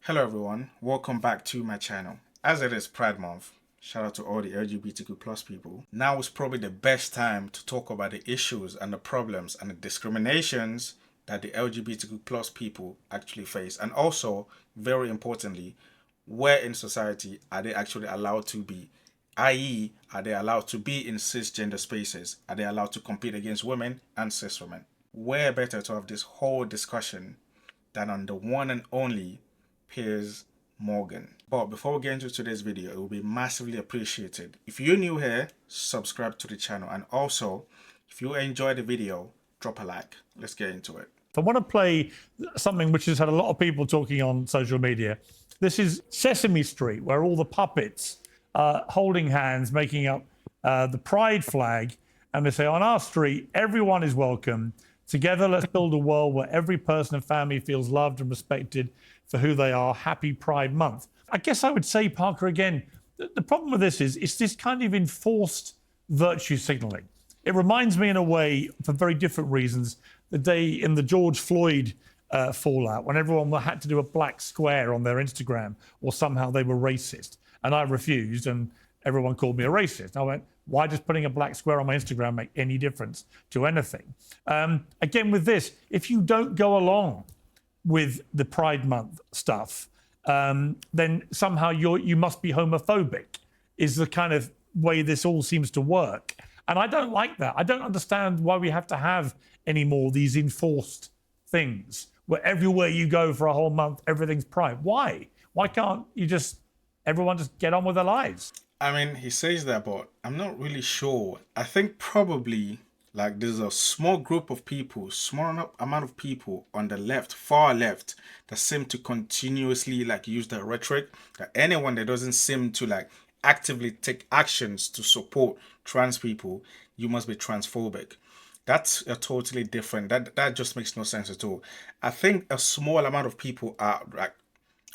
Hello everyone, welcome back to my channel. As it is Pride Month, shout out to all the LGBTQ plus people. Now is probably the best time to talk about the issues and the problems and the discriminations that the LGBTQ plus people actually face. And also, very importantly, where in society are they actually allowed to be? I.e., are they allowed to be in cisgender spaces? Are they allowed to compete against women and cis women? Where better to have this whole discussion than on the one and only Piers Morgan. But before we get into today's video, it will be massively appreciated if you're new here, subscribe to the channel, and also if you enjoy the video, drop a like. Let's get into it. I want to play something which has had a lot of people talking on social media. This is Sesame Street, where all the puppets are holding hands, making up the pride flag, and they say, on our street, everyone is welcome. Together, let's build a world where every person and family feels loved and respected for who they are. Happy Pride Month. I guess I would say, Parker, again, the problem with this is it's this kind of enforced virtue signaling. It reminds me in a way, for very different reasons, the day in the George Floyd fallout, when everyone had to do a black square on their Instagram, or somehow they were racist. And I refused, and everyone called me a racist. I went, why does putting a black square on my Instagram make any difference to anything? Again, with this, if you don't go along with the Pride Month stuff, then somehow you must be homophobic, is the kind of way this all seems to work. And I don't like that. I don't understand why we have to have any more of these enforced things where everywhere you go for a whole month, everything's Pride. Why? Why can't everyone just get on with their lives? I mean, he says that, but I'm not really sure. I think probably like there's a small group of people, small amount of people on the left, far left, that seem to continuously like use the rhetoric that anyone that doesn't seem to like actively take actions to support trans people, you must be transphobic. That's a totally different, that just makes no sense at all. I think a small amount of people are like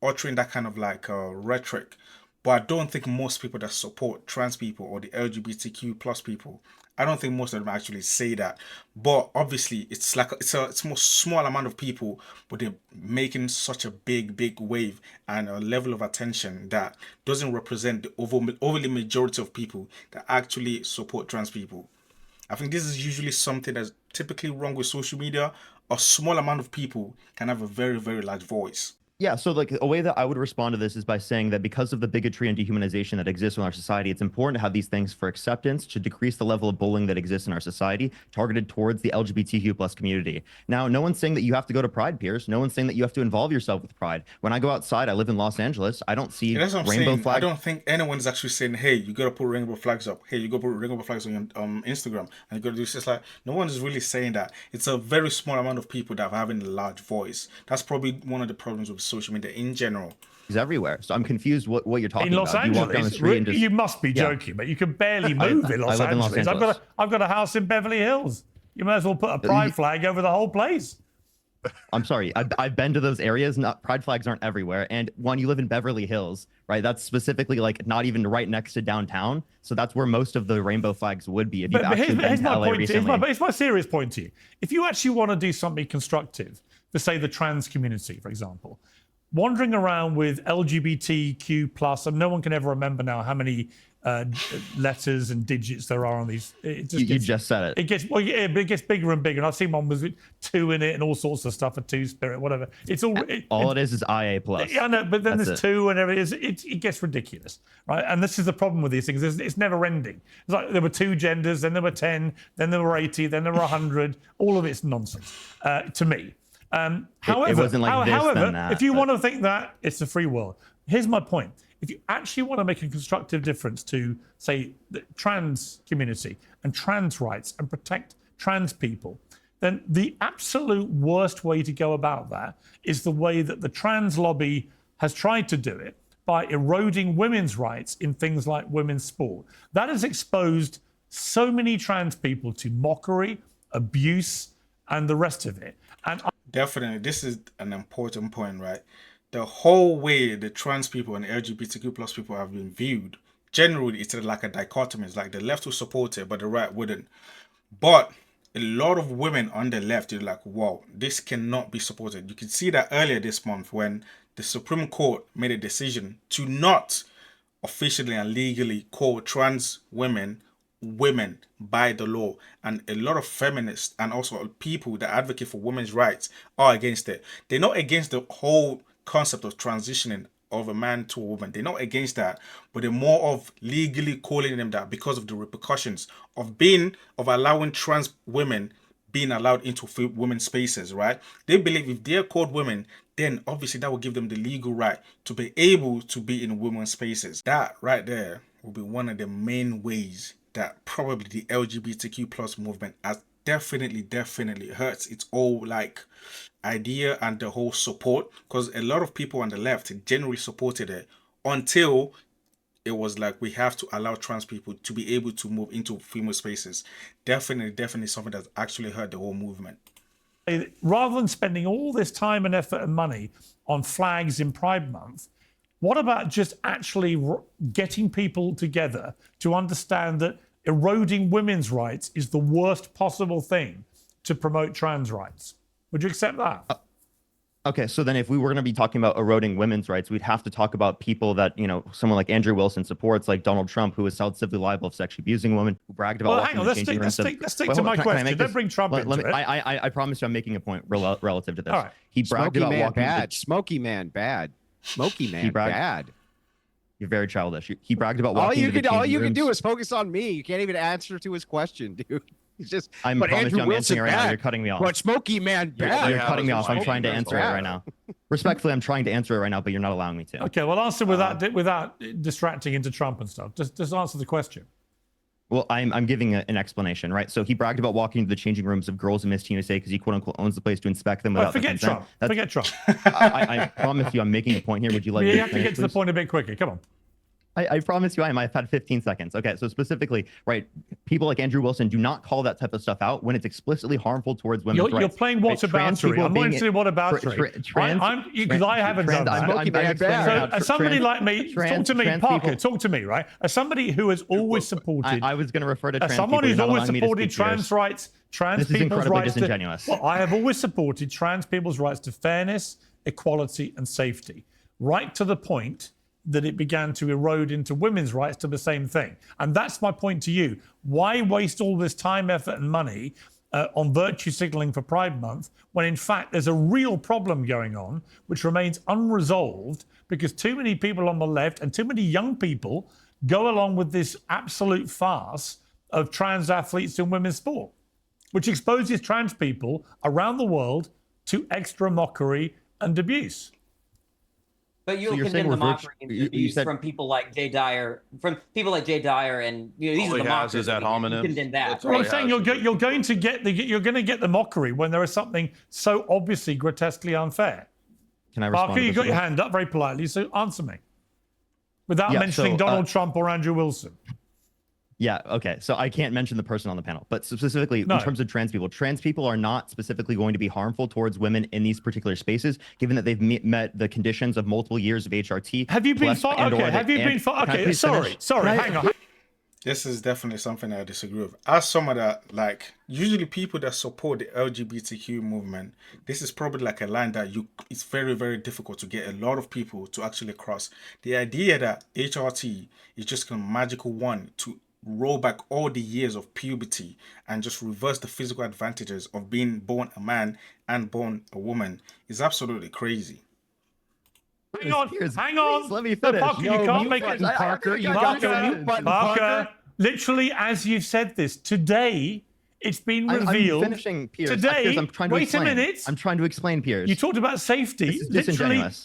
uttering that kind of like rhetoric, but I don't think most people that support trans people or the LGBTQ plus people, I don't think most of them actually say that. But obviously, it's like it's a more small amount of people, but they're making such a big wave and a level of attention that doesn't represent the overly majority of people that actually support trans people. I think this is usually something that's typically wrong with social media. A small amount of people can have a very large voice. Yeah, so like a way that I would respond to this is by saying that because of the bigotry and dehumanization that exists in our society, it's important to have these things for acceptance to decrease the level of bullying that exists in our society targeted towards the LGBTQ plus community. Now, no one's saying that you have to go to Pride, Piers. No one's saying that you have to involve yourself with Pride. When I go outside, I live in Los Angeles. I don't see rainbow flags. I don't think anyone's actually saying, hey, you got to put rainbow flags up. Hey, you got to put rainbow flags on your Instagram. And you got to do this. It's like, no one is really saying that. It's a very small amount of people that are having a large voice. That's probably one of the problems with social media in general. Is everywhere. So I'm confused what you're talking in Los about. Angeles, you walk down the street and just, you must be joking, but you can barely move in Los I live in Angeles. Los Angeles. I've got a house in Beverly Hills. You might as well put a pride flag over the whole place. I'm sorry. I've been to those areas. Pride flags aren't everywhere. And when you live in Beverly Hills, right, that's specifically like not even right next to downtown. So that's where most of the rainbow flags would be. If you've actually been to LA recently. It's my serious point to you. If you actually want to do something constructive, to say the trans community, for example, wandering around with LGBTQ plus, and no one can ever remember now how many letters and digits there are on these. You just said it. It gets it gets bigger and bigger. And I've seen one with 2 in it and all sorts of stuff, a 2-spirit, whatever. It's all. It is IA plus. Yeah, I know, but then there's 2 and everything. It gets ridiculous, right? And this is the problem with these things. It's never ending. It's like there were 2 genders, then there were 10, then there were 80, then there were 100. All of it's nonsense to me. However, it wasn't like this, then that, if you want to think that, it's a free world. Here's my point. If you actually want to make a constructive difference to, say, the trans community and trans rights and protect trans people, then the absolute worst way to go about that is the way that the trans lobby has tried to do it, by eroding women's rights in things like women's sport. That has exposed so many trans people to mockery, abuse, and the rest of it. And definitely, this is an important point, right? The whole way the trans people and LGBTQ plus people have been viewed, generally it's like a dichotomy. It's like the left will support it, but the right wouldn't. But a lot of women on the left are like, wow, this cannot be supported. You can see that earlier this month when the Supreme Court made a decision to not officially and legally call trans women by the law, and a lot of feminists and also people that advocate for women's rights are against it. They're not against the whole concept of transitioning of a man to a woman. They're not against that, but they're more of legally calling them that because of the repercussions of allowing trans women being allowed into women's spaces, right? They believe if they're called women, then obviously that will give them the legal right to be able to be in women's spaces. That right there will be one of the main ways that probably the LGBTQ plus movement has definitely hurts its whole like idea and the whole support, because a lot of people on the left generally supported it until it was like we have to allow trans people to be able to move into female spaces. Definitely something that's actually hurt the whole movement. Rather than spending all this time and effort and money on flags in Pride Month, what about just actually getting people together to understand that eroding women's rights is the worst possible thing to promote trans rights? Would you accept that? Okay, so then if we were going to be talking about eroding women's rights, we'd have to talk about people that, someone like Andrew Wilson supports, like Donald Trump, who was held civilly liable of sexually abusing a woman, who bragged about Well, hang on, let's stick to my question. Don't bring Trump into it. I promise you I'm making a point relative to this. All right. He bragged about walking... Smoky man, bad. Smoky man, bad. You're very childish. He bragged about All walking you can do is focus on me. You can't even answer to his question, dude. He's just. I'm promising I'm answering it right now. You're cutting me off. But Smoky man, bad. You're cutting me off. I'm trying to answer it right now. Respectfully, I'm trying to answer it right now, but you're not allowing me to. Okay, well, answer without distracting into Trump and stuff. Just answer the question. Well, I'm giving an explanation, right? So he bragged about walking into the changing rooms of girls in Miss Teen USA because he quote unquote owns the place to inspect them without forget consent. Trump. Forget Trump. I promise you, I'm making a point here. Would you like? You have to get to the point a bit quicker. Come on. I promise you I am. I've had 15 seconds. Okay, so specifically, right, people like Andrew Wilson do not call that type of stuff out when it's explicitly harmful towards women's rights. You're playing whataboutery. I'm not interested in whataboutery. Because I haven't done that. So as somebody like me, talk to me, Parker, talk to me, right? As somebody who has always supported... I was going to refer to trans someone people. who's always supported trans rights, trans people's rights... disingenuous. Well, I have always supported trans people's rights to fairness, equality and safety, right to the point that it began to erode into women's rights to the same thing. And that's my point to you. Why waste all this time, effort and money on virtue signalling for Pride Month when in fact there's a real problem going on which remains unresolved because too many people on the left and too many young people go along with this absolute farce of trans athletes in women's sport, which exposes trans people around the world to extra mockery and abuse. But you'll condemn the mockery and abuse from people like Jay Dyer, and these are the mockers. Is that homonym? You condemn that. Well, I'm saying you're going to get the mockery when there is something so obviously grotesquely unfair. Can I respond? Parker, you got your hand up very politely, so answer me without mentioning Donald Trump or Andrew Wilson. Yeah, okay. So I can't mention the person on the panel, but specifically in terms of trans people are not specifically going to be harmful towards women in these particular spaces, given that they've met the conditions of multiple years of HRT. Have you been sorry, hang on. This is definitely something I disagree with. As someone that, usually people that support the LGBTQ movement, this is probably like a line that it's very, very difficult to get a lot of people to actually cross. The idea that HRT is just a magical one to roll back all the years of puberty and just reverse the physical advantages of being born a man and born a woman is absolutely crazy. Hang on. Please, let me finish. Parker, you can't make it. Parker, literally, as you've said this, today it's been revealed. I'm finishing, Piers. Today, Piers, I'm trying to wait a minute. I'm trying to explain, Piers. You talked about safety.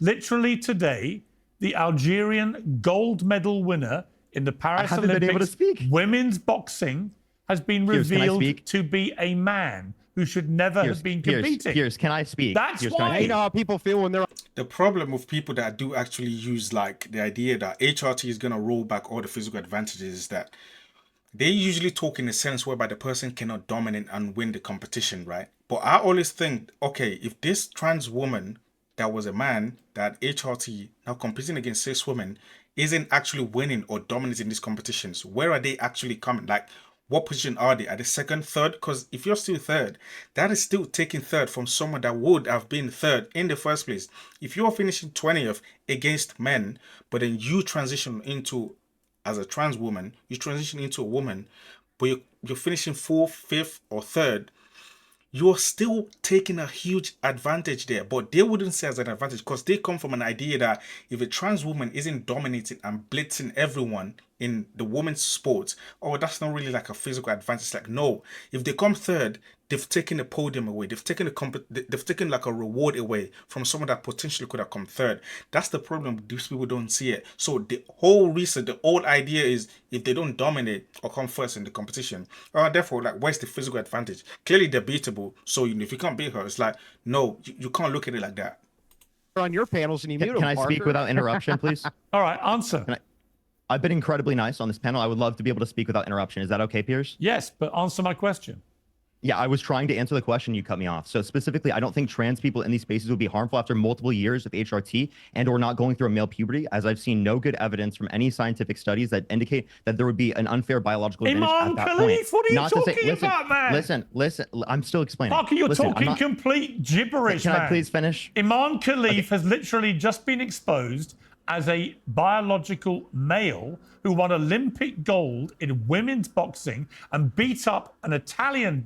Literally today, the Algerian gold medal winner in the Paris Olympics women's boxing has been revealed to be a man who should never have been competing. Piers, can I speak? That's why. You know how people feel when they're... The problem with people that do actually use the idea that HRT is going to roll back all the physical advantages is that they usually talk in a sense whereby the person cannot dominate and win the competition, right? But I always think, okay, if this trans woman that was a man, that HRT, now competing against cis women, isn't actually winning or dominating these competitions, where are they actually coming? what position are they? At the second, third? Because if you're still third, that is still taking third from someone that would have been third in the first place. If you're finishing 20th against men, but then you transition into, as a trans woman, you transition into a woman, but you're finishing fourth, fifth, or third, you're still taking a huge advantage there. But they wouldn't say as an advantage because they come from an idea that if a trans woman isn't dominating and blitzing everyone in the women's sports, oh, that's not really like a physical advantage. Like, no, if they come third, they've taken the podium away. They've taken they've taken like a reward away from someone that potentially could have come third. That's the problem. These people don't see it. So the whole reason, the whole idea is if they don't dominate or come first in the competition, therefore, like, where's the physical advantage? Clearly, they're beatable. So if you can't beat her, it's like, no, you can't look at it like that. On your panels and you mute Can I speak without interruption, please? All right, answer. I've been incredibly nice on this panel. I would love to be able to speak without interruption. Is that okay, Piers? Yes, but answer my question. Yeah, I was trying to answer the question. You cut me off. So specifically, I don't think trans people in these spaces would be harmful after multiple years of HRT and or not going through a male puberty, as I've seen no good evidence from any scientific studies that indicate that there would be an unfair biological advantage at that point. What are you talking listen, about, man? Listen, I'm still explaining. Parker, you're talking complete gibberish, Can man. I please finish? Imam Khalif has literally just been exposed as a biological male who won Olympic gold in women's boxing and beat up an Italian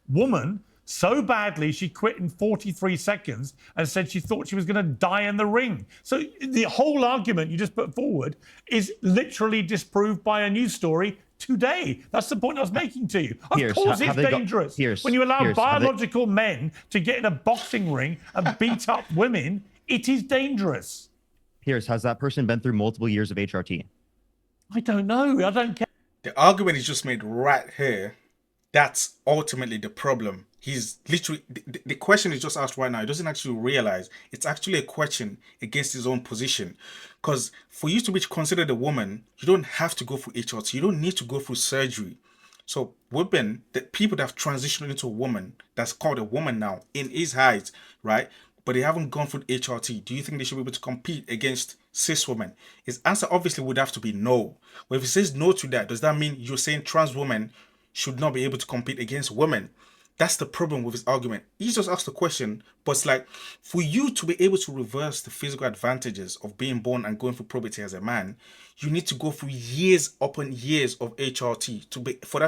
woman, so badly she quit in 43 seconds and said she thought she was going to die in the ring. So the whole argument you just put forward is literally disproved by a news story today. That's the point I was making to you. Of course it's dangerous. When you allow biological men to get in a boxing ring and beat up women, it is dangerous. Piers, has that person been through multiple years of HRT? I don't know. I don't care. The argument is just made right here. That's ultimately the problem. He's literally, the question is just asked right now. He doesn't actually realize it's actually a question against his own position. Because for you to be considered a woman, you don't have to go through HRT. You don't need to go through surgery. So women, the people that have transitioned into a woman, that's called a woman now in his eyes, right? But they haven't gone through HRT. Do you think they should be able to compete against cis women? His answer obviously would have to be no. Well, if he says no to that, does that mean you're saying trans women should not be able to compete against women? That's the problem with his argument. He just asked the question, but it's like, for you to be able to reverse the physical advantages of being born and going through puberty as a man, you need to go through years upon years of HRT for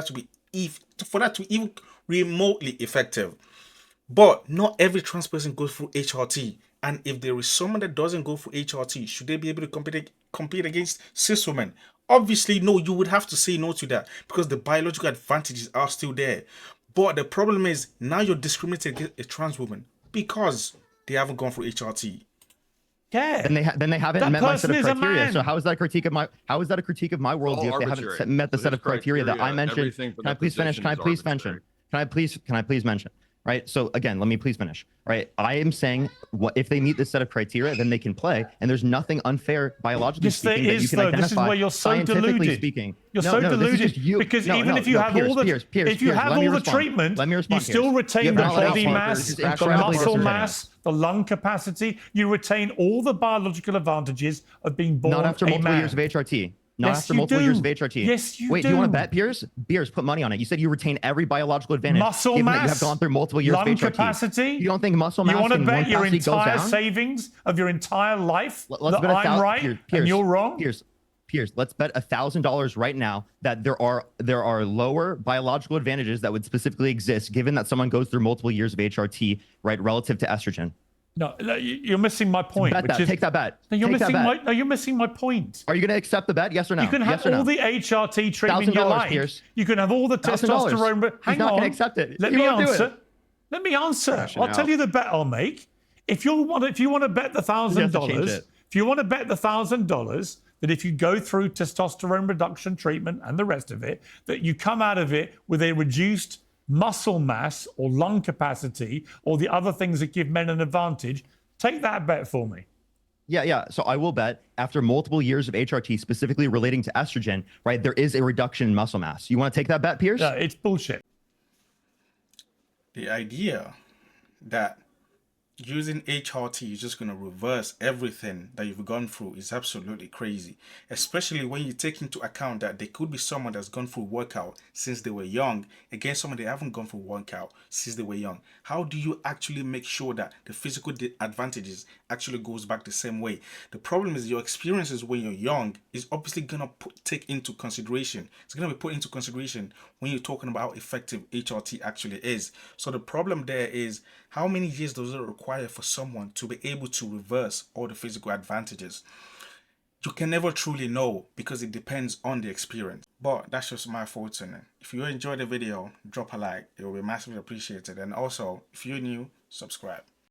that to even remotely effective. But not every trans person goes through HRT. And if there is someone that doesn't go through HRT, should they be able to compete against cis women? Obviously, no, you would have to say no to that because the biological advantages are still there. But the problem is now you're discriminating against a trans woman because they haven't gone through HRT. Yeah. Then they haven't met my set of criteria. So how is that a critique of my worldview if they haven't met the set of criteria that I mentioned? Can I please finish? Can I please mention? Right. So again, let me please finish. Right. I am saying if they meet this set of criteria, then they can play. And there's nothing unfair biologically speaking that you can identify. This is where you're so deluded. Speaking. You're so deluded because even if you have all the treatment, you still retain the body mass, the muscle mass, the lung capacity. You retain all the biological advantages of being born not after multiple years of HRT. Not after multiple years of HRT. Yes, you do. Wait, do you want to bet, Piers? Piers, put money on it. You said you retain every biological advantage. Muscle mass, that you have gone through multiple years of HRT. Capacity. You don't think muscle mass? You want to bet your entire goes down? savings of your entire life let's that I'm right Piers, and you're wrong? Piers, let's bet $1,000 right now that there are lower biological advantages that would specifically exist given that someone goes through multiple years of HRT, right, relative to estrogen. No, you're missing my point. Take that bet. No, you're missing my point. Are you going to accept the bet? Yes or no? You can have all the HRT treatment you like. Piers. You can have all the testosterone. But hang on. He's not going to accept it. Let me answer. I'll tell you the bet I'll make. If you want to bet the $1,000, that if you go through testosterone reduction treatment and the rest of it, that you come out of it with a reduced muscle mass or lung capacity or the other things that give men an advantage, take that bet for me. Yeah. So I will bet after multiple years of HRT, specifically relating to estrogen, right, there is a reduction in muscle mass. You want to take that bet, Piers? It's bullshit. The idea that using HRT is just going to reverse everything that you've gone through is absolutely crazy, especially when you take into account that there could be someone that's gone through workout since they were young against someone they haven't gone through workout since they were young. How do you actually make sure that the physical advantages actually goes back the same way? The problem is your experiences when you're young is obviously going to take into consideration. It's going to be put into consideration when you're talking about how effective HRT actually is. So the problem there is, how many years does it require for someone to be able to reverse all the physical advantages? You can never truly know because it depends on the experience. But that's just my thoughts on it. If you enjoyed the video, drop a like. It will be massively appreciated. And also, if you're new, subscribe.